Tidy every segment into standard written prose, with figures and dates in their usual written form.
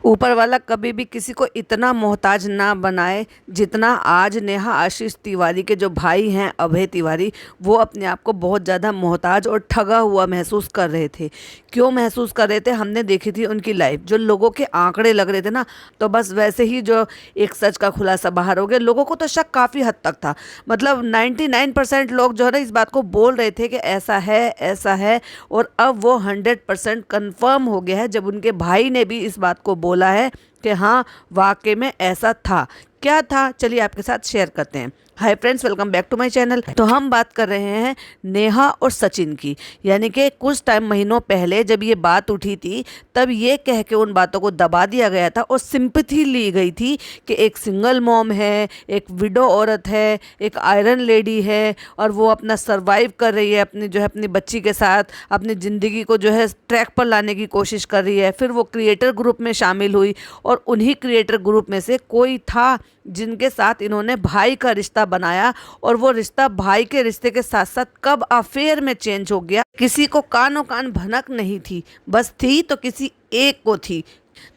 ऊपर वाला कभी भी किसी को इतना मोहताज ना बनाए जितना आज नेहा आशीष तिवारी के जो भाई हैं अभय तिवारी, वो अपने आप को बहुत ज़्यादा मोहताज और ठगा हुआ महसूस कर रहे थे। क्यों महसूस कर रहे थे? हमने देखी थी उनकी लाइफ, जो लोगों के आंकड़े लग रहे थे ना, तो बस वैसे ही जो एक सच का खुलासा बाहर हो गया। लोगों को तो शक काफ़ी हद तक था, मतलब 99% लोग जो है ना इस बात को बोल रहे थे कि ऐसा है ऐसा है, और अब वो 100% कन्फर्म हो गया है जब उनके भाई ने भी इस बात को बोला है कि हाँ वाकई में ऐसा था। क्या था, चलिए आपके साथ शेयर करते हैं। Hi friends, welcome back to my channel. तो हम बात कर रहे हैं नेहा और सचिन की, यानी कि कुछ महीनों पहले जब ये बात उठी थी तब ये कह के उन बातों को दबा दिया गया था और सिंपैथी ली गई थी कि एक सिंगल मॉम है, एक विडो औरत है, एक आयरन लेडी है और वो अपना सर्वाइव कर रही है अपनी जो है अपनी बच्ची के साथ, अपनी ज़िंदगी को जो है ट्रैक पर लाने की कोशिश कर रही है। फिर वो क्रिएटर ग्रुप में शामिल हुई और उन्हीं क्रिएटर ग्रुप में से कोई था जिनके साथ इन्होंने भाई का रिश्ता बनाया, और वो रिश्ता भाई के रिश्ते के साथ साथ कब अफेयर में चेंज हो गया किसी को कानों कान भनक नहीं थी, बस थी तो किसी एक को थी।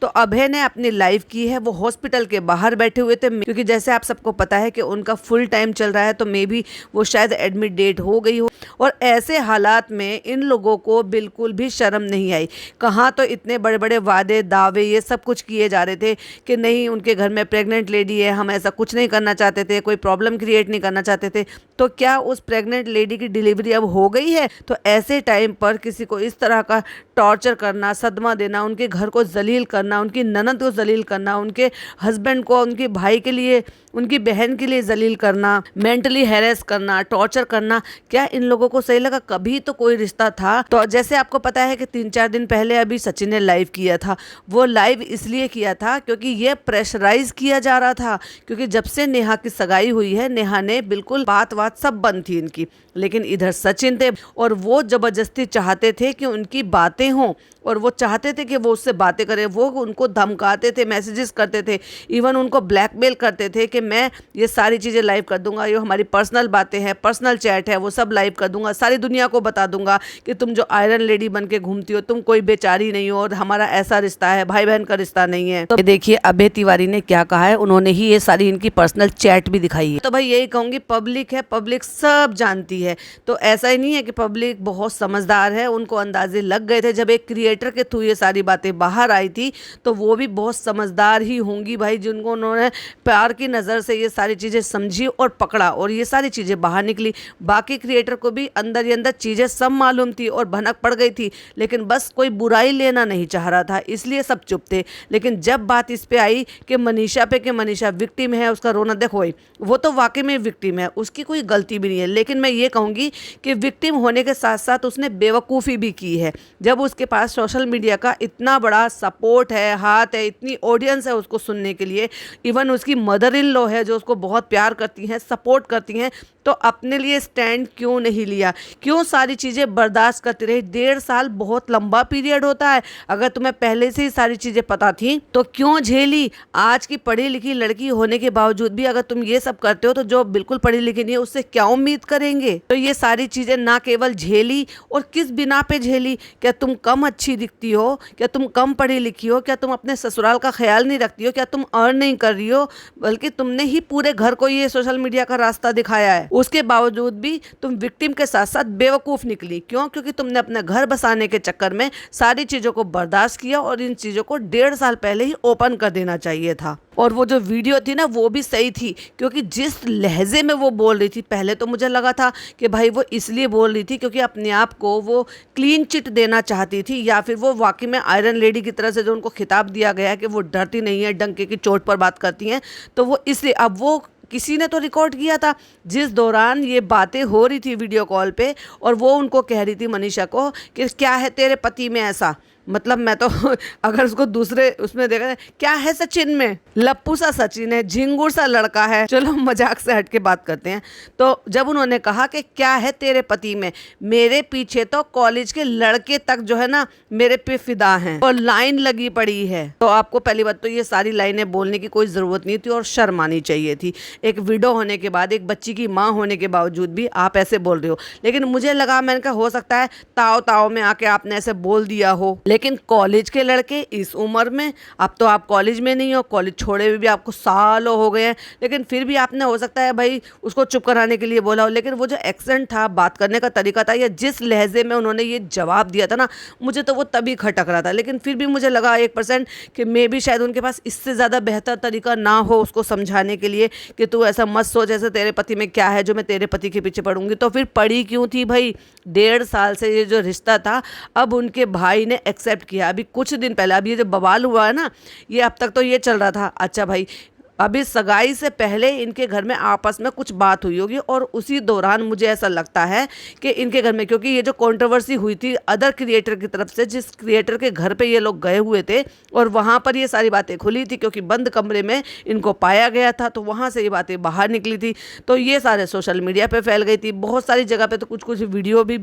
तो अभय ने अपनी लाइफ की है, वो हॉस्पिटल के बाहर बैठे हुए थे, क्योंकि जैसे आप सबको पता है कि उनका फुल टाइम चल रहा है, तो मे बी वो शायद एडमिट डेट हो गई हो। और ऐसे हालात में इन लोगों को बिल्कुल भी शर्म नहीं आई। कहाँ तो इतने बड़े बड़े वादे दावे ये सब कुछ किए जा रहे थे कि नहीं उनके घर में प्रेग्नेंट लेडी है, हम ऐसा कुछ नहीं करना चाहते थे, कोई प्रॉब्लम क्रिएट नहीं करना चाहते थे। तो क्या उस प्रेग्नेंट लेडी की डिलीवरी अब हो गई है? तो ऐसे टाइम पर किसी को इस तरह का टॉर्चर करना, सदमा देना, उनके घर को जलील करना, उनकी ननद को जलील करना, उनके हस्बैंड को उनके भाई के लिए, उनकी बहन के लिए जलील करना, मेंटली हैरेस करना, टॉर्चर करना, क्या इन लोगों को सही लगा? कभी तो कोई रिश्ता था। तो जैसे आपको पता है कि 3-4 दिन पहले अभी सचिन ने लाइव किया था। वो लाइव इसलिए किया था क्योंकि ये प्रेशराइज किया जा रहा था, क्योंकि जब से नेहा की सगाई हुई है, नेहा ने बिल्कुल बात सब बंद थी इनकी, लेकिन इधर सचिन थे और वो जबरदस्ती चाहते थे कि उनकी बातें हों, और वो चाहते थे कि वो उससे बातें करें। वो उनको धमकाते थे, मैसेजेस करते थे, इवन उनको ब्लैकमेल करते थे कि मैं ये सारी चीज़ें लाइव कर दूंगा, ये हमारी पर्सनल बातें हैं, पर्सनल चैट है, वो सब लाइव कर दूंगा, सारी दुनिया को बता दूंगा कि तुम जो आयरन लेडी बन के घूमती हो, तुम कोई बेचारी नहीं हो और हमारा ऐसा रिश्ता है, भाई बहन का रिश्ता नहीं है। तो देखिए अभय तिवारी ने क्या कहा है, उन्होंने ही ये सारी इनकी पर्सनल चैट भी दिखाई है। तो भाई यही कहूँगी, पब्लिक है, पब्लिक सब जानती है। तो ऐसा ही नहीं है कि पब्लिक बहुत समझदार है, उनको अंदाजे लग गए थे। जब एक क्रिएटर के थ्रू ये सारी बातें बाहर आई थी तो वो भी बहुत समझदार ही होंगी भाई, जिनको उन्होंने प्यार की नज़र से ये सारी चीज़ें समझी और पकड़ा और ये सारी चीज़ें बाहर निकली। बाकी क्रिएटर को भी अंदर ही अंदर चीज़ें सब मालूम थी और भनक पड़ गई थी, लेकिन बस कोई बुराई लेना नहीं चाह रहा था, इसलिए सब चुप थे। लेकिन जब बात इस पे आई कि मनीषा पे, कि मनीषा विक्टिम है, उसका रोना देखो, वो तो वाकई में विक्टिम है, उसकी कोई गलती भी नहीं है, लेकिन मैं ये कहूँगी कि विक्टिम होने के साथ साथ उसने बेवकूफ़ी भी की है। जब उसके पास सोशल मीडिया का इतना बड़ा सपोर्ट है, हाथ है, इतनी ऑडियंस है उसको सुनने के लिए, इवन उसकी मदर इन लॉ है जो उसको बहुत प्यार करती हैं, सपोर्ट करती हैं, तो अपने लिए स्टैंड क्यों नहीं लिया? क्यों सारी चीज़ें बर्दाश्त करती रही? 1.5 साल बहुत लंबा पीरियड होता है। अगर तुम्हें पहले से ही सारी चीज़ें पता थी तो क्यों झेली? आज की पढ़ी लिखी लड़की होने के बावजूद भी अगर तुम ये सब करते हो तो जो बिल्कुल पढ़ी लिखी नहीं है उससे क्या उम्मीद करेंगे? तो ये सारी चीज़ें ना केवल झेली, और किस बिना पे झेली? क्या तुम कम अच्छी दिखती हो? क्या तुम कम पढ़ी लिखी हो? क्या तुम अपने ससुराल का ख्याल नहीं रखती हो? क्या तुम अर्न नहीं कर रही हो? बल्कि तुमने ही पूरे घर को ये सोशल मीडिया का रास्ता दिखाया है। उसके बावजूद भी तुम विक्टिम के साथ साथ बेवकूफ़ निकली। क्यों? क्योंकि तुमने अपने घर बसाने के चक्कर में सारी चीज़ों को बर्दाश्त किया, और इन चीज़ों को 1.5 साल पहले ही ओपन कर देना चाहिए था। और वो जो वीडियो थी ना वो भी सही थी, क्योंकि जिस लहजे में वो बोल रही थी, पहले तो मुझे लगा था कि भाई वो इसलिए बोल रही थी क्योंकि अपने आप को वो क्लीन चिट देना चाहती थी, या फिर वो वाकई में आयरन लेडी की तरह से जो उनको खिताब दिया गया है कि वो डरती नहीं है, डंके की चोट पर बात करती हैं, तो वो इसलिए। अब वो किसी ने तो रिकॉर्ड किया था जिस दौरान ये बातें हो रही थी वीडियो कॉल पे, और वो उनको कह रही थी मनीषा को कि क्या है तेरे पति में ऐसा, मतलब मैं तो अगर उसको दूसरे उसमें देखा, क्या है सचिन में? लप्पू सा सचिन है, झिंगुर सा लड़का है। चलो मजाक से हट के बात करते हैं। तो जब उन्होंने कहा कि क्या है तेरे पति में, मेरे पीछे तो कॉलेज के लड़के तक जो है ना मेरे पे फिदा हैं और लाइन लगी पड़ी है, तो आपको पहली बात तो ये सारी लाइनें बोलने की कोई ज़रूरत नहीं थी और शर्म आनी चाहिए थी। एक विडो होने के बाद, एक बच्ची की माँ होने के बावजूद भी आप ऐसे बोल रहे हो। लेकिन मुझे लगा, मैंने कहा हो सकता है ताव ताव में आके आपने ऐसे बोल दिया हो, लेकिन कॉलेज के लड़के इस उम्र में, अब तो आप कॉलेज में नहीं हो, कॉलेज छोड़े हुए भी आपको सालों हो गए हैं, लेकिन फिर भी आपने हो सकता है भाई उसको चुप कराने के लिए बोला हो, लेकिन वो जो एक्सेंट था, बात करने का तरीका था, या जिस लहजे में उन्होंने ये जवाब दिया था ना, मुझे तो वो तभी खटक रहा था। लेकिन फिर भी मुझे लगा 1% कि मे भी शायद उनके पास इससे ज़्यादा बेहतर तरीका ना हो उसको समझाने के लिए कि तू ऐसा मत सोच, ऐसे तेरे पति में क्या है जो मैं तेरे पति के पीछे पड़ूंगी। तो फिर पड़ी क्यों थी भाई? 1.5 साल से ये जो रिश्ता था, अब उनके भाई ने एक्सेप्ट किया। अभी कुछ दिन पहले, अभी ये जो बवाल हुआ है ना, ये अब तक तो ये चल रहा था, अच्छा भाई अभी सगाई से पहले इनके घर में आपस में कुछ बात हुई होगी, और उसी दौरान मुझे ऐसा लगता है कि इनके घर में, क्योंकि ये जो कंट्रोवर्सी हुई थी अदर क्रिएटर की तरफ से, जिस क्रिएटर के घर पे ये लोग गए हुए थे और वहाँ पर ये सारी बातें खुली थी, क्योंकि बंद कमरे में इनको पाया गया था, तो वहाँ से ये बातें बाहर निकली थी, तो ये सारे सोशल मीडिया पे फैल गई थी। बहुत सारी जगह पे तो कुछ कुछ वीडियो भी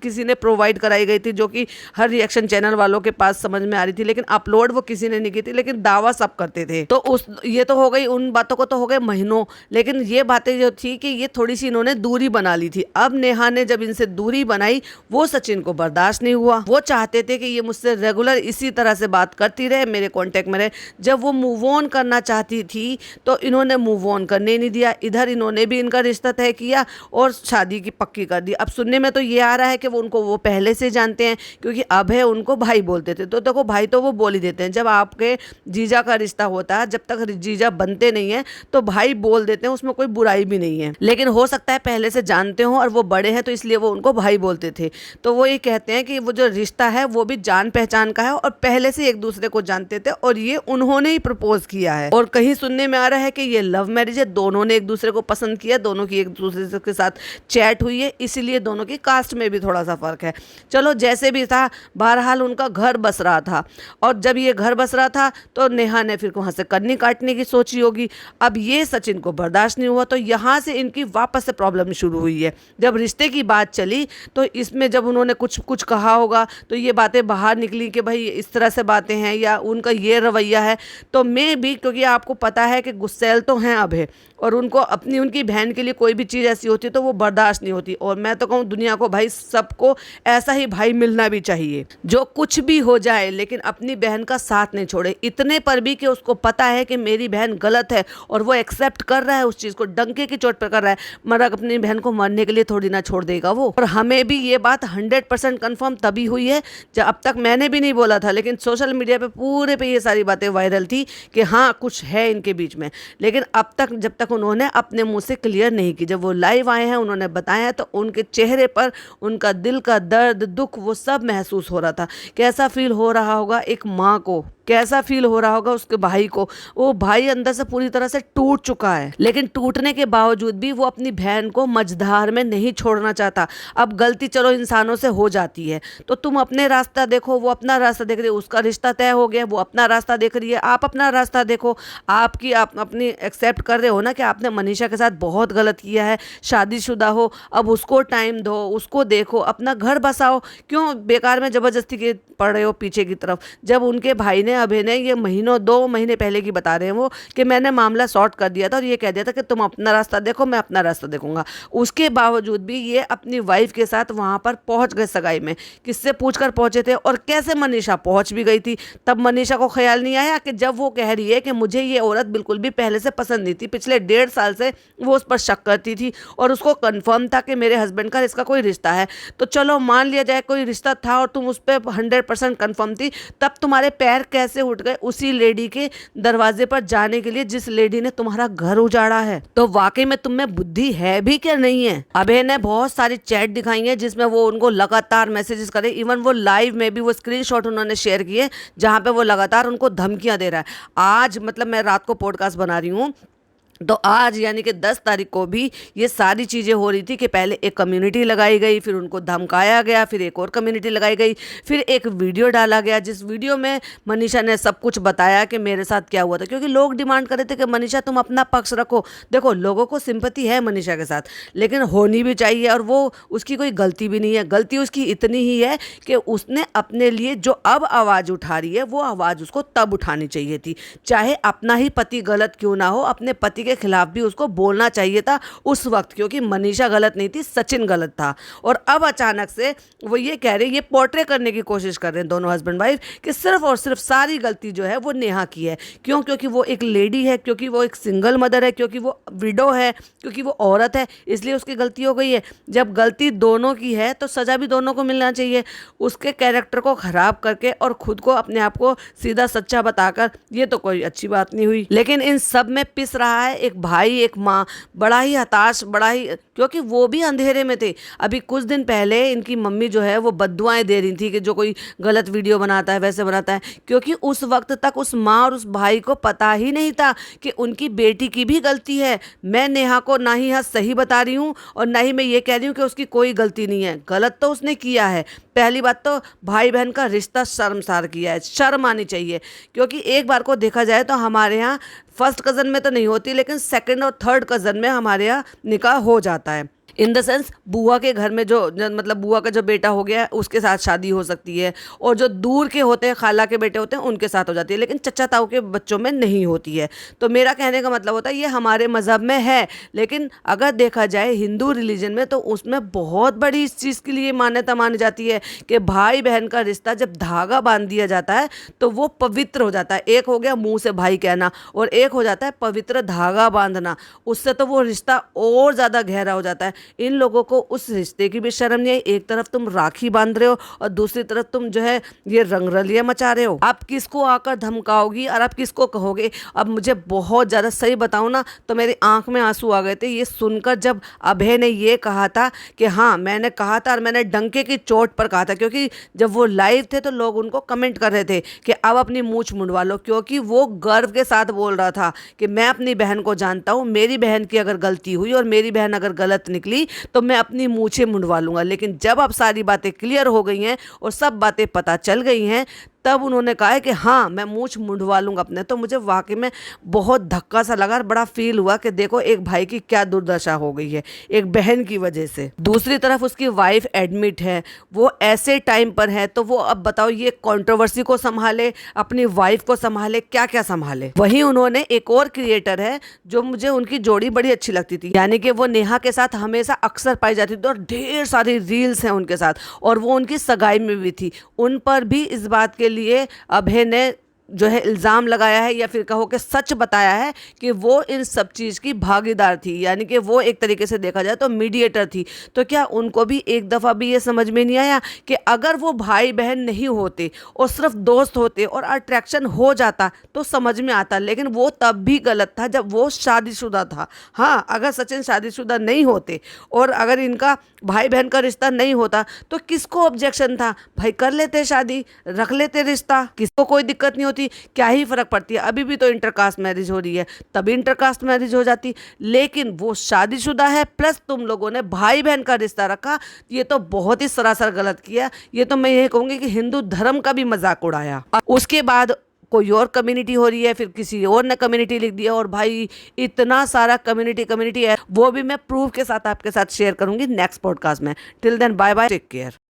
किसी ने प्रोवाइड कराई गई थी, जो कि हर रिएक्शन चैनल वालों के पास समझ में आ रही थी, लेकिन अपलोड वो किसी ने नहीं की थी, लेकिन दावा सब करते थे। तो ये तो हो गई, उन बातों को तो हो गए महीनों, लेकिन ये बातें जो थी कि ये थोड़ी सी इन्होंने दूरी बना ली थी। अब नेहा ने जब इनसे दूरी बनाई, वो सचिन को बर्दाश्त नहीं हुआ। वो चाहते थे कि ये मुझसे रेगुलर इसी तरह से बात करती रहे, मेरे कॉन्टेक्ट में रहे। जब वो मूव ऑन करना चाहती थी तो इन्होंने मूव ऑन करने नहीं दिया। इधर इन्होंने भी इनका रिश्ता तय किया और शादी की पक्की कर दी। अब सुनने में तो ये आ रहा है कि वो उनको वो पहले से जानते हैं, क्योंकि अभय उनको भाई बोलते थे। तो देखो, भाई तो वो बोल ही देते हैं, जब आपके जीजा का रिश्ता होता है, जब तक जीजा बनते नहीं है तो भाई बोल देते हैं, उसमें कोई बुराई भी नहीं है। लेकिन हो सकता है पहले से जानते हो और वो बड़े हैं तो इसलिए वो उनको भाई बोलते थे। तो वो ये कहते हैं कि वो जो रिश्ता है वो भी जान पहचान का है और पहले से एक दूसरे को जानते थे, और ये उन्होंने ही प्रपोज किया है। और कहीं सुनने में आ रहा है कि ये लव मैरिज है, दोनों ने एक दूसरे को पसंद किया, दोनों की एक दूसरे के साथ चैट हुई है, इसीलिए दोनों की कास्ट में भी थोड़ा सा फर्क है। चलो जैसे भी था, बहरहाल उनका घर बस रहा था, और जब ये घर बस रहा था तो नेहा ने फिर वहां से कन्नी काटने की सोची होगी। अब ये सचिन को बर्दाश्त नहीं हुआ, तो यहाँ से इनकी वापस से प्रॉब्लम शुरू हुई है। जब रिश्ते की बात चली तो इसमें जब उन्होंने कुछ कुछ कहा होगा तो ये बातें बाहर निकली कि भाई इस तरह से बातें हैं या उनका ये रवैया है। तो मैं भी, क्योंकि आपको पता है कि गुस्सैल तो हैं अभय, और उनको अपनी उनकी बहन के लिए कोई भी चीज़ ऐसी होती है तो वो बर्दाश्त नहीं होती। और मैं तो कहूँ दुनिया को भाई, सबको ऐसा ही भाई मिलना भी चाहिए, जो कुछ भी हो जाए लेकिन अपनी बहन का साथ नहीं छोड़े। इतने पर भी कि उसको पता है कि मेरी बहन गलत है और वो एक्सेप्ट कर रहा है उस चीज़ को, डंके की चोट पर कर रहा है, मगर अपनी बहन को मरने के लिए थोड़ी ना छोड़ देगा वो। और हमें भी ये बात 100% कन्फर्म तभी हुई है जब, अब तक मैंने भी नहीं बोला था, लेकिन सोशल मीडिया पे पूरे पे ये सारी बातें वायरल थी कि हाँ कुछ है इनके बीच में। लेकिन अब तक, जब तक उन्होंने अपने मुंह से क्लियर नहीं की, जब वो लाइव आए हैं उन्होंने बताया, तो उनके चेहरे पर उनका दिल का दर्द, दुख, वो सब महसूस हो रहा था। कैसा फील हो रहा होगा एक माँ को, कैसा फील हो रहा होगा उसके भाई को। वो भाई अंदर से पूरी तरह से टूट चुका है, लेकिन टूटने के बावजूद भी वो अपनी बहन को मझधार में नहीं छोड़ना चाहता। अब गलती चलो इंसानों से हो जाती है, तो तुम अपने रास्ता देखो, वो अपना रास्ता देख रही है, उसका रिश्ता तय हो गया, वो अपना रास्ता देख रही है, आप अपना रास्ता देखो। आप अपनी एक्सेप्ट कर रहे हो ना कि आपने मनीषा के साथ बहुत गलत किया है, शादीशुदा हो, अब उसको टाइम दो, उसको देखो, अपना घर बसाओ, क्यों बेकार में जबरदस्ती के पड़ रहे हो पीछे की तरफ। जब उनके भाई ने, अभय ने, ये 2 महीने पहले की बता रहे हैं वो, कि मैंने मामला सॉर्ट कर दिया था और ये कह दिया था कि तुम अपना रास्ता देखो, मैं अपना रास्ता देखूंगा, उसके बावजूद भी ये अपनी वाइफ के साथ वहां पर पहुंच गए सगाई में। किससे पूछकर पहुंचे थे और कैसे मनीषा पहुंच भी गई थी। तब मनीषा को ख्याल नहीं आया कि जब वो कह रही है कि मुझे ये औरत बिल्कुल भी पहले से पसंद नहीं थी, पिछले 1.5 साल से वो उस पर शक करती थी और उसको कंफर्म था कि मेरे हस्बैंड का इसका कोई रिश्ता है। तो चलो मान लिया जाए कोई रिश्ता था और तुम उस पर 100% कंफर्म थी, तब तुम्हारे पैर कैसे उठ गए उसी लेडी के दरवाजे पर जाने के लिए जिस लेडी ने तुम्हारा घर उजाड़ा है। तो वाकई में तुम में बुद्धि है भी क्या नहीं है। अभय ने बहुत सारी चैट दिखाई है जिसमें वो उनको लगातार मैसेजेस करे, इवन वो लाइव में भी वो स्क्रीनशॉट उन्होंने शेयर किए जहां पे वो लगातार उनको धमकियां दे रहा है। आज मतलब मैं रात को पॉडकास्ट बना रही हूँ, तो आज यानी कि 10 तारीख को भी ये सारी चीज़ें हो रही थी कि पहले एक कम्युनिटी लगाई गई, फिर उनको धमकाया गया, फिर एक और कम्युनिटी लगाई गई, फिर एक वीडियो डाला गया जिस वीडियो में मनीषा ने सब कुछ बताया कि मेरे साथ क्या हुआ था, क्योंकि लोग डिमांड कर रहे थे कि मनीषा तुम अपना पक्ष रखो। देखो लोगों को सिंपैथी है मनीषा के साथ, लेकिन होनी भी चाहिए, और वो उसकी कोई गलती भी नहीं है। गलती उसकी इतनी ही है कि उसने अपने लिए जो अब आवाज़ उठा रही है वो आवाज़ उसको तब उठानी चाहिए थी, चाहे अपना ही पति गलत क्यों ना हो, अपने पति लड़की के खिलाफ भी उसको बोलना चाहिए था उस वक्त, क्योंकि मनीषा गलत नहीं थी, सचिन गलत था। और अब अचानक से वो ये कह रहे, ये पोर्ट्रे करने की कोशिश कर रहे हैं दोनों हस्बैंड वाइफ कि सिर्फ और सिर्फ सारी गलती जो है वो नेहा की है। क्यों? क्योंकि वो एक लेडी है, क्योंकि वो एक सिंगल मदर है, क्योंकि वो विडो है, क्योंकि वो औरत है, इसलिए उसकी गलती हो गई है। जब गलती दोनों की है तो सजा भी दोनों को मिलना चाहिए। उसके कैरेक्टर को खराब करके और खुद को अपने आप को सीधा सच्चा बताकर ये तो कोई अच्छी बात नहीं हुई। लेकिन इन सब में पिस रहा है एक भाई, एक माँ, बड़ा ही हताश, बड़ा ही, क्योंकि वो भी अंधेरे में थे। अभी कुछ दिन पहले इनकी मम्मी जो है वो बद्दुआएं दे रही थी कि जो कोई गलत वीडियो बनाता है वैसे बनाता है, क्योंकि उस वक्त तक उस माँ और उस भाई को पता ही नहीं था कि उनकी बेटी की भी गलती है। मैं नेहा को ना ही यहाँ सही बता रही हूँ और ना ही मैं ये कह रही हूँ कि उसकी कोई गलती नहीं है, गलत तो उसने किया है। पहली बात तो भाई बहन का रिश्ता शर्मसार किया है, शर्म आनी चाहिए। क्योंकि एक बार को देखा जाए तो हमारे यहाँ फर्स्ट कज़न में तो नहीं होती, लेकिन सेकंड और थर्ड कज़न में हमारे यहाँ निकाह हो जाता है। इन द सेंस बुआ के घर में जो मतलब बुआ का जो बेटा हो गया है उसके साथ शादी हो सकती है, और जो दूर के होते हैं, खाला के बेटे होते हैं, उनके साथ हो जाती है, लेकिन चचा ताऊ के बच्चों में नहीं होती है। तो मेरा कहने का मतलब होता है ये हमारे मज़हब में है, लेकिन अगर देखा जाए हिंदू रिलीजन में तो उसमें बहुत बड़ी इस चीज़ के लिए मान्यता मानी जाती है कि भाई बहन का रिश्ता जब धागा बांध दिया जाता है तो वो पवित्र हो जाता है। एक हो गया मुँह से भाई कहना और एक हो जाता है पवित्र धागा बांधना, उससे तो वो रिश्ता और ज़्यादा गहरा हो जाता है। इन लोगों को उस रिश्ते की भी शर्म नहीं आई। एक तरफ तुम राखी बांध रहे हो और दूसरी तरफ तुम जो है ये रंगरलियां मचा रहे हो। आप किसको आकर धमकाओगी और आप किसको कहोगे? अब मुझे बहुत ज़्यादा, सही बताऊं ना तो मेरी आंख में आंसू आ गए थे ये सुनकर, जब अभय ने ये कहा था कि हाँ मैंने कहा था और मैंने डंके की चोट पर कहा था। क्योंकि जब वो लाइव थे तो लोग उनको कमेंट कर रहे थे कि अब अपनी मूंछ मुंडवा लो, क्योंकि वो गर्व के साथ बोल रहा था कि मैं अपनी बहन को जानता हूँ, मेरी बहन की अगर गलती हुई और मेरी बहन अगर गलत निकली तो मैं अपनी मूंछें मुंडवा लूंगा। लेकिन जब अब सारी बातें क्लियर हो गई हैं और सब बातें पता चल गई हैं, तब उन्होंने कहा है कि हाँ मैं मूंछ मुंडवा लूँगा अपने। तो मुझे वाकई में बहुत धक्का सा लगा और बड़ा फील हुआ कि देखो एक भाई की क्या दुर्दशा हो गई है एक बहन की वजह से। दूसरी तरफ उसकी वाइफ एडमिट है, वो ऐसे टाइम पर है, तो वो अब बताओ ये कंट्रोवर्सी को संभाले, अपनी वाइफ को संभाले, क्या क्या संभाले। वहीं उन्होंने एक और क्रिएटर है जो मुझे उनकी जोड़ी बड़ी अच्छी लगती थी, यानी कि वो नेहा के साथ हमेशा अक्सर पाई जाती थी और ढेर सारी रील्स हैं उनके साथ, और वो उनकी सगाई में भी थी। उन पर भी इस बात के लिए अभय ने जो है इल्ज़ाम लगाया है या फिर कहो कि सच बताया है कि वो इन सब चीज़ की भागीदार थी, यानी कि वो एक तरीके से देखा जाए तो मीडिएटर थी। तो क्या उनको भी एक दफ़ा भी ये समझ में नहीं आया कि अगर वो भाई बहन नहीं होते और सिर्फ दोस्त होते और अट्रैक्शन हो जाता तो समझ में आता, लेकिन वो तब भी गलत था जब वो शादीशुदा था। हाँ, अगर सचिन शादीशुदा नहीं होते और अगर इनका भाई बहन का रिश्ता नहीं होता तो किसको ऑब्जेक्शन था? भाई कर लेते शादी, रख लेते रिश्ता, किसको कोई दिक्कत नहीं होती, क्या ही फर्क पड़ती है। अभी भी तो इंटरकास्ट मैरिज हो रही है, तभी इंटरकास्ट मैरिज हो जाती। लेकिन वो शादीशुदा है प्लस तुम लोगों ने भाई बहन का रिश्ता रखा, ये तो बहुत ही सरासर गलत किया। ये तो मैं ये कहूँगी कि हिंदू धर्म का भी मजाक उड़ाया। उसके बाद कोई और कम्युनिटी हो रही है, फिर किसी और ने कम्युनिटी लिख दिया, और भाई इतना सारा कम्युनिटी है, वो भी मैं प्रूफ के साथ आपके साथ शेयर करूंगी नेक्स्ट पॉडकास्ट में। Till then bye bye, take care.